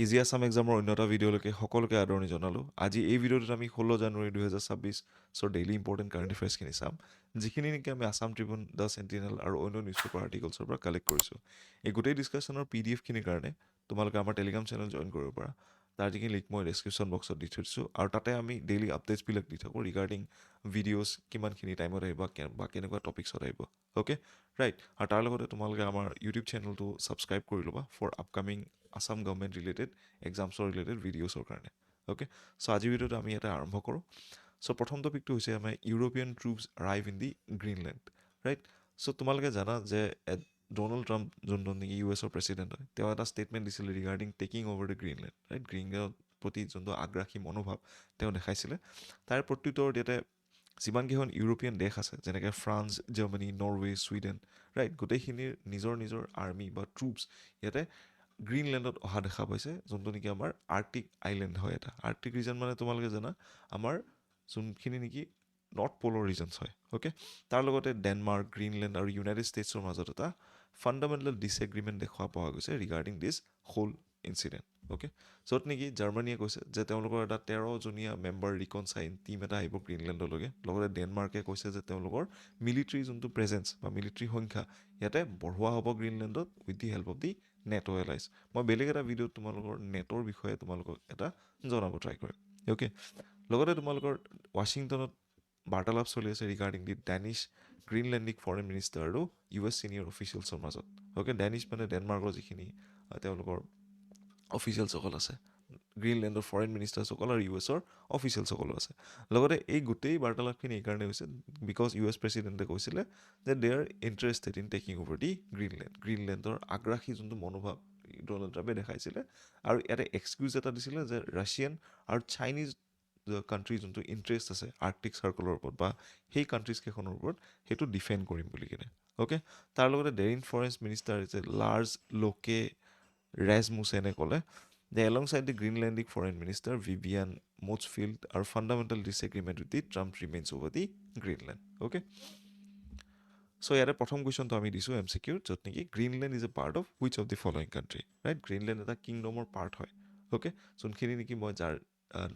Easy Assam এক্সামৰ অন্য এটা ভিডিঅ'লৈকে সকলোকে আদৰণি জনালোঁ। আজি এই ভিডিঅ'টোত আমি 16 জানুৱাৰী 2026 ডেইলি ইম্পৰ্টেণ্ট কাৰেণ্ট এফেয়াৰ্ছখিনি চাম, যিখিনি নেকি আমি আছাম ট্ৰিবিউন, দ্য চেণ্টিনেল আৰু অন্য নিউজ পেপাৰ আৰ্টিকলছৰ পৰা কালেক্ট কৰিছোঁ। এই গোটেই ডিছকাশ্যনৰ PDF খিনিৰ কাৰণে তোমালোকে আমাৰ টেলিগ্ৰাম চেনেল জইন কৰিব পাৰা। তাৰ যিখিনি লিংক মই ডেছক্ৰিপশ্যন বক্সত দি থৈ দিছোঁ, আৰু তাতে আমি ডেইলি আপডেটছবিলাক দি থাকোঁ ৰিগাৰ্ডিং ভিডিঅ'ছ কিমানখিনি টাইমত আহিব বা কেনেকুৱা টপিকছত আহিব। Okay, right. আৰু তাৰ লগতে তোমালোকে আমাৰ ইউটিউব চেনেলটো ছাবস্ক্ৰাইব কৰি ল'বা for upcoming Assam government related এক্সামছৰ ৰিলেটেড ভিডিঅ'ছৰ কাৰণে। অ'কে, চ' আজিৰ ভিডিঅ'টো আমি এটা আৰম্ভ কৰোঁ। চ' প্ৰথম টপিকটো হৈছে আমাৰ European troops arrive in the Greenland, right. So' তোমালোকে জানা যে ডনাল্ড ট্ৰাম্প যোনজন নেকি US প্ৰেছিডেণ্ট হয়, তেওঁ এটা ষ্টেটমেণ্ট দিছিলে regarding taking over the Greenland, right. গ্ৰীণলেণ্ডৰ প্ৰতি যোনটো আগ্ৰাসী মনোভাৱ তেওঁ দেখাইছিলে, তাৰ প্ৰত্যুত্তৰত ইয়াতে যিমানকেইখন ইউৰোপীয়ান দেশ আছে, যেনেকৈ France, Germany, Norway, Sweden, right, গোটেইখিনিৰ নিজৰ নিজৰ আৰ্মি বা ট্ৰুপছ ইয়াতে গ্ৰীণলেণ্ডত অহা দেখা পাইছে, যোনটো নেকি আমাৰ আৰ্কটিক আইলেণ্ড হয়। এটা আৰ্কটিক ৰিজন মানে তোমালোকে জানা আমাৰ যোনখিনি নেকি নৰ্থ প'লৰ ৰিজনছ হয়। অ'কে, তাৰ লগতে ডেনমাৰ্ক, গ্ৰীণলেণ্ড আৰু ইউনাইটেড ষ্টেটছৰ মাজত এটা ফাণ্ডামেণ্টেল ডিছএগ্ৰিমেণ্ট দেখা পোৱা গৈছে ৰিগাৰ্ডিং দিছ হোল ইনচিডেণ্ট। অ'কে, য'ত নেকি জাৰ্মানীয়ে কৈছে যে তেওঁলোকৰ এটা 13জনীয়া মেম্বাৰ ৰিকনচাইন টীম এটা আহিব গ্ৰীণলেণ্ডলৈকে। লগতে ডেনমাৰ্কে কৈছে যে তেওঁলোকৰ মিলিটাৰী যোনটো প্ৰেজেঞ্চ বা মিলিটাৰী সংখ্যা ইয়াতে বঢ়োৱা হ'ব গ্ৰীণলেণ্ডত with the help of the NATO allies. মই বেলেগ এটা ভিডিঅ'ত তোমালোকৰ নেটৰ বিষয়ে তোমালোকক এটা জনাব ট্ৰাই কৰিম। অ'কে, লগতে তোমালোকৰ ৱাশ্বিংটনত বাৰ্তালাপ চলি আছে regarding the Danish Greenlandic foreign minister আৰু US ছিনিয়ৰ অফিচিয়েলছৰ মাজত। অ'কে, ডেনিছ মানে ডেনমাৰ্কৰ যিখিনি তেওঁলোকৰ অফিচিয়েলছসকল আছে, গ্ৰীণলেণ্ডৰ ফৰেইন মিনিষ্টাৰসকল আৰু US অফিচিয়েলছসকলো আছে। লগতে এই গোটেই বাৰ্তালাপখিনি এইকাৰণে হৈছে বিকজ US প্ৰেছিডেণ্টে কৈছিলে যে they are interested in taking over the Greenland. গ্ৰীণলেণ্ডৰ আগ্ৰাসী যোনটো মনোভাৱ ডনাল্ড ট্ৰাম্পে দেখাইছিলে, আৰু ইয়াতে এক্সকিউজ এটা দিছিলে যে ৰাছিয়ান আৰু চাইনিজ কাণ্ট্ৰি যোনটো ইণ্টাৰেষ্ট আছে আৰ্কটিক চাৰ্কলৰ ওপৰত বা সেই কাণ্ট্ৰিজকেইখনৰ ওপৰত, সেইটো ডিফেণ্ড কৰিম বুলি কিনে। অ'কে, তাৰ লগতে ডেৰিন ফৰেষ্ট মিনিষ্টাৰ যে লাৰ্জ লোকে ৰেজমুছেনে ক'লে যে alongside the Greenlandic foreign minister Vivian Motzfeldt আৰু fundamental disagreement with the Trump remains over the Greenland. Okay, so' ইয়াতে প্ৰথম কুৱেশ্যনটো আমি দিছোঁ MCQ, য'ত নেকি Greenland is a part of which of the following country, right. গ্ৰীণলেণ্ড এটা কিংডমৰ পাৰ্ট হয়। অ'কে, যোনখিনি নেকি মই যাৰ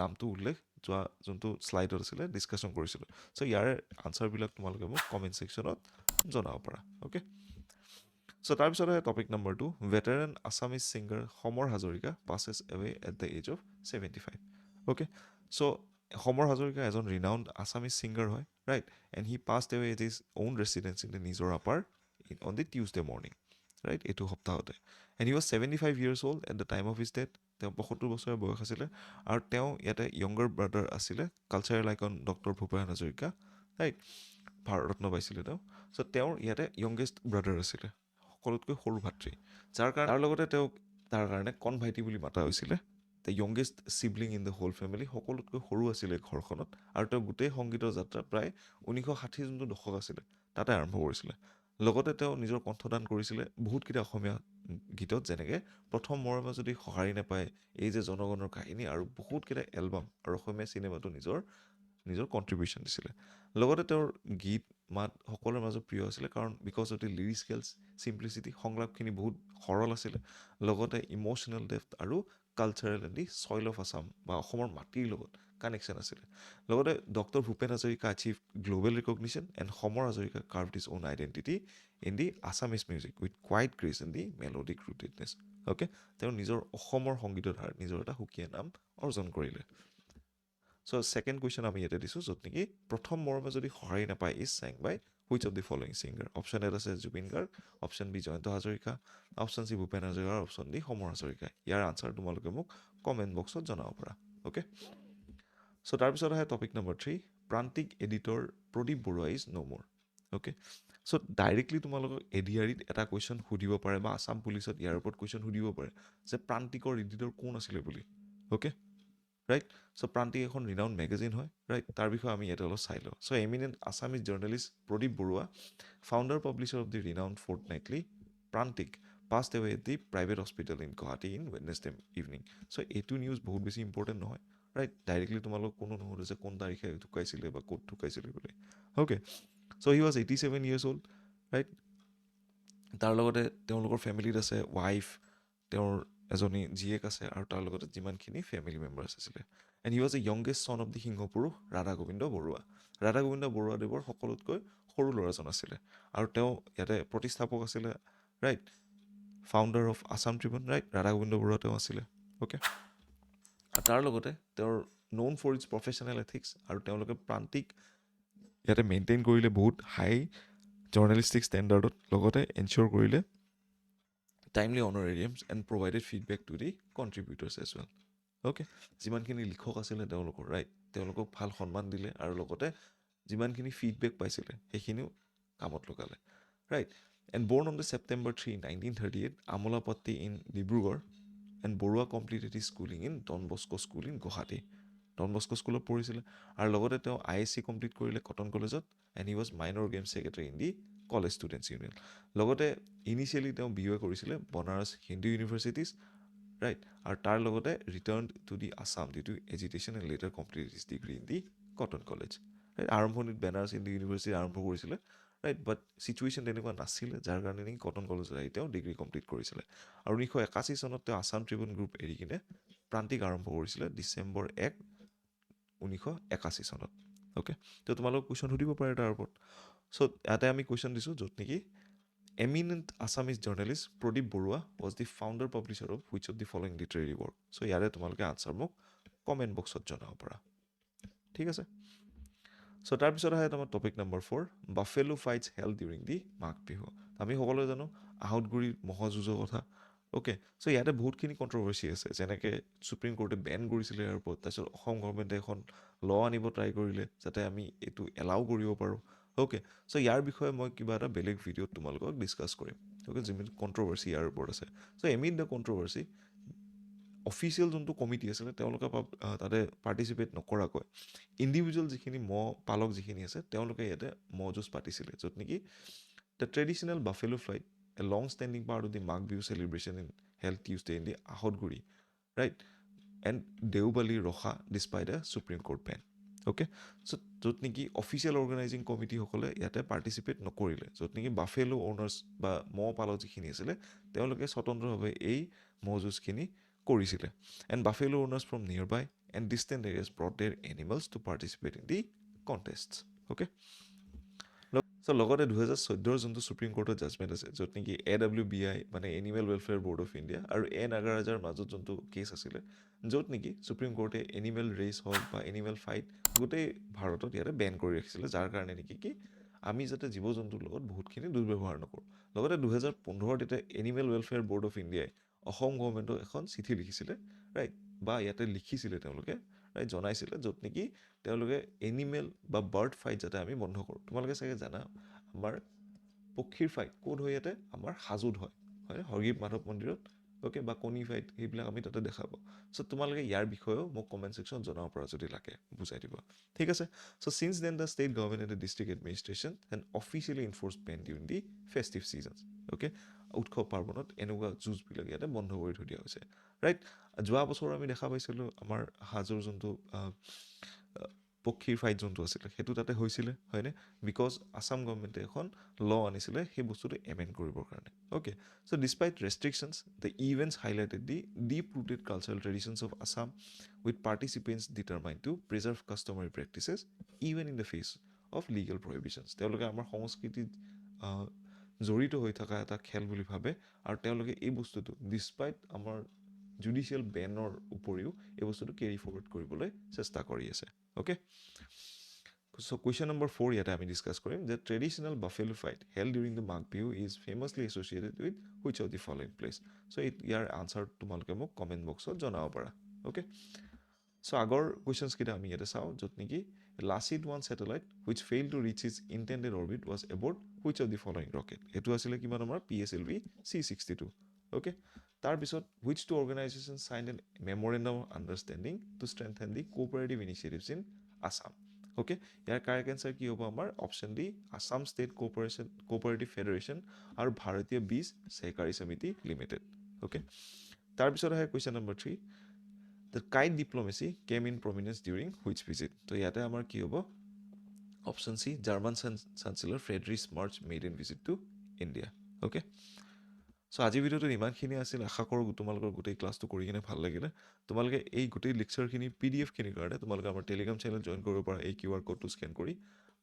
নামটো উল্লেখ যোৱা যোনটো শ্লাইডত আছিলে ডিছকাশ্যন কৰিছিলোঁ। চ' ইয়াৰে আনচাৰবিলাক তোমালোকে মোক কমেণ্ট ছেকশ্যনত জনাব পাৰা। অ'কে, চ' তাৰপিছত topic number 2, veteran Assamese singer Samar Hazarika passes away at the age of 75. Okay, so' Samar Hazarika এজন ৰিনাউণ্ড আছামিজ ছিংগাৰ হয়, right, and he passed away at his own residence in the নিজৰ upper on the Tuesday morning, right, এইটো সপ্তাহতে। And he was 75 years old at the time of his death. তেওঁ 75 বছৰীয়া বয়স আছিলে, আৰু তেওঁ ইয়াতে য়ংগাৰ ব্ৰাদাৰ আছিলে cultural icon doctor Bhupen Hazarika, right, Bharat Ratna পাইছিলে তেওঁ। চ' তেওঁৰ ইয়াতে য়ংগেষ্ট ব্ৰাদাৰ আছিলে, সকলোতকৈ সৰু ভাতৃ, যাৰ কাৰণে তাৰ লগতে তেওঁক তাৰ কাৰণে কণ ভাইটি বুলি মাতা হৈছিলে। The youngest sibling in the whole family, সকলোতকৈ সৰু আছিলে ঘৰখনত, আৰু তেওঁ গোটেই সংগীতৰ যাত্ৰা প্ৰায় 1960 যোনটো দশক আছিলে তাতে আৰম্ভ কৰিছিলে। লগতে তেওঁ নিজৰ কণ্ঠদান কৰিছিলে বহুতকেইটা অসমীয়া গীতত, যেনেকৈ প্ৰথম মৰমে যদি সঁহাৰি নাপায়, এই যে জনগণৰ কাহিনী, আৰু বহুতকেইটা এলবাম আৰু অসমীয়া চিনেমাটো নিজৰ কণ্ট্ৰিবিউশ্যন দিছিলে। লগতে তেওঁৰ গীত মাত সকলোৰে মাজত প্ৰিয় আছিলে, কাৰণ বিকজ অফ দি লিৰিক্সকেল চিম্প্লিচিটি, সংলাপখিনি বহুত সৰল আছিলে। লগতে ইম'চনেল ডেপ্থ আৰু cultural and the soil of Assam বা অসমৰ মাটিৰ লগত কানেকশ্যন আছিলে। লগতে doctor Bhupen Hazarika achieve global recognition, and Samar Hazarika carved his own identity in the Assamese music with quiet grace and the melodic rootedness. Okay, তেওঁ নিজৰ অসমৰ সংগীতৰ ধাৰা নিজৰ এটা সুকীয়া নাম অৰ্জন কৰিলে। চ' ছেকেণ্ড কুৱেশ্যন আমি ইয়াতে দিছোঁ, য'ত নেকি প্ৰথম মৰমে যদি সঁহাৰি নাপায় is sang by which of the following singer? Option A আছে Zubeen Garg, option B Jayanta Hazarika, option C Bhupen Hazarika, option D Samar Hazarika. ইয়াৰ আনচাৰ তোমালোকে মোক কমেণ্ট বক্সত জনাব পাৰা। অ'কে, চ' তাৰপিছত আহে topic number 3, Prantik editor Pradip Baruah is no' more. Okay, so' directly তোমালোকক ADREত এটা কুৱেশ্যন সুধিব পাৰে বা আছাম পুলিচত ইয়াৰ ওপৰত কুৱেশ্যন সুধিব পাৰে যে প্ৰান্তিকৰ এডিটৰ কোন আছিলে বুলি। অ'কে, ৰাইট, চ' প্ৰান্তিক এখন ৰিনাউণ্ড মেগাজিন হয়, ৰাইট, তাৰ বিষয়ে আমি ইয়াতে অলপ চাই লওঁ। So' eminent Assamese journalist Pradip Baruah, founder publisher of the renowned fortnightly Prantik, passed away at the private hospital in Guwahati in Wednesday evening. চ' এইটো নিউজ বহুত বেছি ইম্পৰ্টেণ্ট নহয়, ৰাইট। ডাইৰেক্টলি তোমালোক কোনো নুসুধে যে কোন তাৰিখে ঢুকাইছিলে বা ক'ত ঢুকাইছিলে বুলি। Okay, so' he was 87 years old, right. তাৰ লগতে তেওঁলোকৰ ফেমিলিত আছে ৱাইফ, তেওঁৰ এজনী জীয়েক আছে আৰু তাৰ লগতে যিমানখিনি ফেমিলি মেম্বাৰ্ছ আছিলে এণ্ড হি ৱাজ দ্য য়ংগেষ্ট চন অফ দি সিংহপুৰুষ ৰাধা গোবিন্দ বৰুৱা। ৰাধা গোবিন্দ বৰুৱাদেৱৰ সকলোতকৈ সৰু ল'ৰাজন আছিলে আৰু তেওঁ ইয়াতে প্ৰতিষ্ঠাপক আছিলে, right, founder of Assam Tribune, right, Radha Gobinda Baruah তেওঁ আছিলে। অ'কে, আৰু তাৰ লগতে তেওঁৰ known for its professional ethics, আৰু তেওঁলোকে প্ৰান্তিক ইয়াতে মেইনটেইন কৰিলে বহুত হাই জাৰ্নেলিষ্টিক ষ্টেণ্ডাৰ্ডত, লগতে এনচিয়'ৰ কৰিলে timely honorariums and provided feedback to the contributors as well. Okay, যিমানখিনি লিখক আছিলে তেওঁলোকৰ, ৰাইট, তেওঁলোকক ভাল সন্মান দিলে আৰু লগতে যিমানখিনি ফিডবেক পাইছিলে সেইখিনিও কামত লগালে, right. And born on the September 3, 1938, Amolapatty in Dibrugarh, and Baruah completed his schooling in Don Bosco school in Guwahati. Don Bosco স্কুলত পঢ়িছিলে আৰু লগতে তেওঁ ISc কমপ্লিট কৰিলে কটন কলেজত, and he was minor game secretary in the college students union. লগতে initially তেওঁ BA কৰিছিলে বনাৰস হিন্দু ইউনিভাৰ্চিটিজ, ৰাইট, আৰু তাৰ লগতে return to the Assam due to agitation and later complete his degree in the cotton college, right. আৰম্ভণিত Banaras Hindu university আৰম্ভ কৰিছিলে, right, বাট situation তেনেকুৱা নাছিলে, যাৰ কাৰণে নেকি কটন কলেজত আহি তেওঁ ডিগ্ৰী কমপ্লিট কৰিছিলে। আৰু 1981 চনত তেওঁ আছাম ট্ৰিবিউন গ্ৰুপ এৰি কিনে প্ৰান্তিক আৰম্ভ কৰিছিলে ডিচেম্বৰ 1, 1981 চনত। অ'কে, তো তোমালোক কুৱেশ্যন সুধিব পাৰে তাৰ ওপৰত। চ' ইয়াতে আমি কুৱেশ্যন দিছোঁ য'ত নেকি eminent Assamese journalist Pradip Baruah was the founder publisher of which of the following literary work. So' ইয়াৰে তোমালোকে আনচাৰ মোক কমেণ্ট বক্সত জনাব পাৰা, ঠিক আছে। চ' তাৰপিছত আহে তোমাৰ topic number 4, buffalo fights held during the Magh Bihu. আমি সকলোৱে জানো আহতগুৰিৰ ম'হ যুঁজৰ কথা। অ'কে, চ' ইয়াতে বহুতখিনি কণ্ট্ৰভাৰ্চি আছে, যেনেকৈ ছুপ্ৰিম কোৰ্টে বেন কৰিছিলে ইয়াৰ ওপৰত, তাৰপিছত অসম গভৰ্ণমেণ্টে এখন ল আনিব ট্ৰাই কৰিলে যাতে আমি এইটো এলাউ কৰিব পাৰোঁ। অ'কে, চ' ইয়াৰ বিষয়ে মই কিবা এটা বেলেগ ভিডিঅ'ত তোমালোকক ডিছকাছ কৰিম। অ'কে, যিমান কণ্ট্ৰভাৰ্চি ইয়াৰ ওপৰত আছে। চ' এমিড দ্য কণ্ট্ৰভাৰ্চি, অফিচিয়েল যোনটো কমিটি আছিলে তেওঁলোকে তাতে পাৰ্টিচিপেট নকৰাকৈ ইণ্ডিভিজুৱেল যিখিনি মহ পালক যিখিনি আছে তেওঁলোকে ইয়াতে মহ যুঁজ পাতিছিলে, য'ত নেকি the traditional buffalo flight, a long standing part of the Magh Bihu celebration in held Tuesday in the Ahatguri, right, and দেওবালি ৰখা despite a supreme court ban. Okay, so' য'ত নেকি অফিচিয়েল অৰ্গেনাইজিং কমিটিসকলে ইয়াতে পাৰ্টিচিপেট নকৰিলে, য'ত নেকি বাফেলো অ'নাৰ্ছ বা মহ পালক যিখিনি আছিলে তেওঁলোকে স্বতন্ত্ৰভাৱে এই মহ যুঁজখিনি কৰিছিলে। And buffalo owners from near by and distant areas brought their animals to participate in the contests. Okay, so' লগতে 2014 যোনটো ছুপ্ৰিম কোৰ্টৰ জাজমেণ্ট আছে, য'ত নেকি AWBI মানে animal welfare board of India আৰু নাগাৰাজাৰ মাজত যোনটো কেছ আছিলে, য'ত নেকি ছুপ্ৰিম কোৰ্টে এনিমেল ৰেচ হওক বা এনিমেল ফাইট গোটেই ভাৰতত ইয়াতে বেন কৰি ৰাখিছিলে, যাৰ কাৰণে নেকি কি আমি যাতে জীৱ জন্তুৰ লগত বহুতখিনি দুৰ্ব্যৱহাৰ নকৰোঁ। লগতে 2015 তেতিয়া এনিমেল ৱেলফেয়াৰ বৰ্ড অফ ইণ্ডিয়াই অসম গভৰ্ণমেণ্টক এখন চিঠি লিখিছিলে, ৰাইট, বা ইয়াতে লিখিছিলে তেওঁলোকে, ৰাইট, জনাইছিলে, য'ত নেকি তেওঁলোকে এনিমেল বা বাৰ্ড ফাইট যাতে আমি বন্ধ কৰোঁ। তোমালোকে চাগে জানা আমাৰ পক্ষীৰ ফাইট ক'ত হয়, ইয়াতে আমাৰ হাজোত হয়, হয়, হৰগ্ৰীৱ মাধৱ মন্দিৰত। অ'কে, বা কণী ফাইট সেইবিলাক আমি তাতে দেখা পাওঁ। চ' তোমালোকে ইয়াৰ বিষয়েও মোক কমেণ্ট ছেকশ্যনত জনাব পৰা যদি লাগে, বুজাই দিব, ঠিক আছে। So' since then the state government and the district administration and officially enforce ban during the festive seasons. Okay, উৎসৱ পাৰ্বণত এনেকুৱা যুঁজবিলাক ইয়াতে বন্ধ কৰি থৈ দিয়া হৈছে, ৰাইট। যোৱা বছৰ আমি দেখা পাইছিলোঁ আমাৰ হাজোৰ যোনটো পক্ষীৰ ফাইট যোনটো আছিলে সেইটো তাতে হৈছিলে, হয়নে, বিকজ আছাম গভৰ্ণমেণ্টে এখন ল আনিছিলে সেই বস্তুটো এমেণ্ড কৰিবৰ কাৰণে। Okay, so' despite restrictions the events highlighted the deep rooted cultural traditions of Assam with participants determined to preserve customary practices even in the face of legal prohibitions. তেওঁলোকে আমাৰ সংস্কৃতিত জড়িত হৈ থকা এটা খেল বুলি ভাবে, আৰু তেওঁলোকে এই বস্তুটো ডিছপাইট আমাৰ জুডিচিয়েল বেনৰ উপৰিও এই বস্তুটো কেৰি ফৰৱাৰ্ড কৰিবলৈ চেষ্টা কৰি আছে। অ'কে, চ' কুৱেশ্যন নম্বৰ 4 ইয়াতে আমি ডিছকাছ কৰিম যে traditional buffalo fight held during the Magh Bihu is famously associated with which of the following place. So' ইয়াৰ আনচাৰ তোমালোকে মোক কমেণ্ট বক্সত জনাব পাৰা। অ'কে, চ' আগৰ কুৱেশ্যনছকেইটা আমি ইয়াতে চাওঁ, য'ত নেকি Lachit one satellite which fail to reach its intended orbit was aboard which of the following rocket. এইটো আছিলে কিমান আমাৰ PSLV C62। অ'কে, তাৰপিছত which two organization sign an memorandum of understanding to strengthen the cooperative initiatives in Assam. Okay, ইয়াৰ correct answer কি হ'ব আমাৰ option D, Assam state cooperative federation আৰু ভাৰতীয় বীজ সহকাৰী সমিতি লিমিটেড। অ'কে, তাৰপিছত আহে question number 3, the kite diplomacy came in prominence during which visit. তো ইয়াতে আমাৰ কি হ'ব option C, German chancellor Friedrich Merz made in visit to India. Okay, so' আজিৰ ভিডিঅ'টোত ইমানখিনি আছিল আশা কৰোঁ তোমালোকৰ গোটেই ক্লাছটো কৰি কিনে ভাল লাগিলে তোমালোকে এই গোটেই লেকচাৰখিনি PDF খিনিৰ কাৰণে তোমালোকে আমাৰ টেলিগ্ৰাম চেনেল জইন কৰিব পাৰা এই QR কোডটো স্কেন কৰি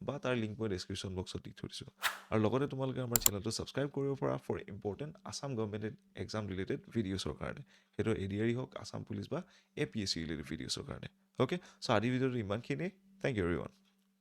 বা তাৰ লিংক মই ডেছক্ৰিপশ্যন বক্সত দি থৈ দিছোঁ আৰু লগতে তোমালোকে আমাৰ চেনেলটো ছাবস্ক্ৰাইব কৰিব পাৰা for important Assam government exam related ভিডিঅ'ছৰ কাৰণে সেইটো ADRE হওক আছাম পুলিচ বা APSC ৰিলেটেড ভিডিঅ'ছৰ কাৰণে অ'কে চ' আজিৰ ভিডিঅ'টো ইমানখিনি থেংক ইউ এভৰিৱান